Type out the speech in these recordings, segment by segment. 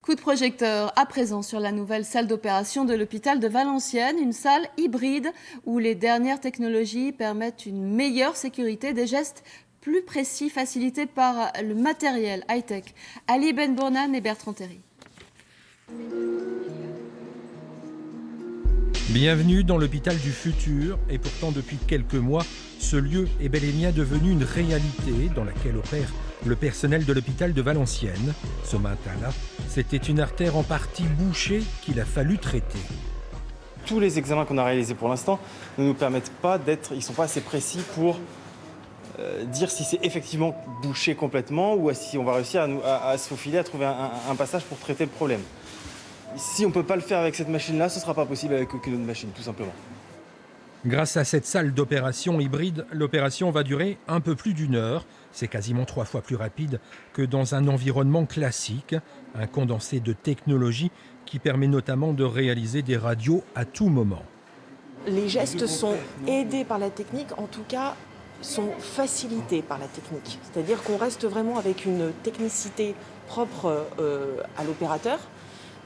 Coup de projecteur à présent sur la nouvelle salle d'opération de l'hôpital de Valenciennes, une salle hybride où les dernières technologies permettent une meilleure sécurité, des gestes plus précis facilités par le matériel high-tech. Ali Benbournan et Bertrand Terry. Bienvenue dans l'hôpital du futur, et pourtant depuis quelques mois, ce lieu est bel et bien devenu une réalité dans laquelle opère le personnel de l'hôpital de Valenciennes. Ce matin-là, c'était une artère en partie bouchée qu'il a fallu traiter. Tous les examens qu'on a réalisés pour l'instant ne nous permettent pas ils ne sont pas assez précis pour dire si c'est effectivement bouché complètement ou si on va réussir à se faufiler, à trouver un passage pour traiter le problème. Si on ne peut pas le faire avec cette machine-là, ce ne sera pas possible avec aucune autre machine, tout simplement. Grâce à cette salle d'opération hybride, l'opération va durer un peu plus d'1 heure. C'est quasiment 3 fois plus rapide que dans un environnement classique. Un condensé de technologie qui permet notamment de réaliser des radios à tout moment. Les gestes sont aidés par la technique, en tout cas sont facilités par la technique. C'est-à-dire qu'on reste vraiment avec une technicité propre à l'opérateur,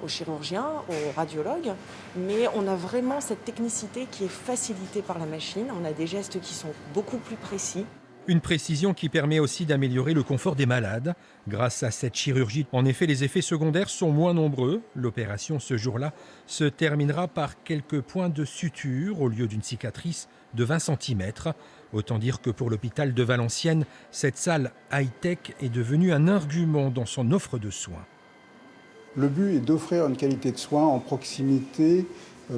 aux chirurgiens, aux radiologues, mais on a vraiment cette technicité qui est facilitée par la machine. On a des gestes qui sont beaucoup plus précis. Une précision qui permet aussi d'améliorer le confort des malades. Grâce à cette chirurgie, en effet, les effets secondaires sont moins nombreux. L'opération, ce jour-là, se terminera par quelques points de suture au lieu d'une cicatrice de 20 cm. Autant dire que pour l'hôpital de Valenciennes, cette salle high-tech est devenue un argument dans son offre de soins. Le but est d'offrir une qualité de soins en proximité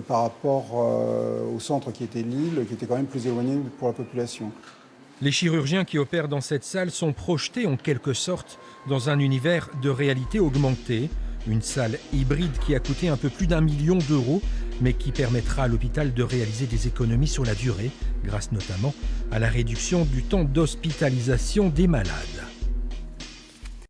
par rapport au centre qui était Lille, qui était quand même plus éloigné pour la population. Les chirurgiens qui opèrent dans cette salle sont projetés en quelque sorte dans un univers de réalité augmentée. Une salle hybride qui a coûté un peu plus d'1 million d'euros, mais qui permettra à l'hôpital de réaliser des économies sur la durée, grâce notamment à la réduction du temps d'hospitalisation des malades.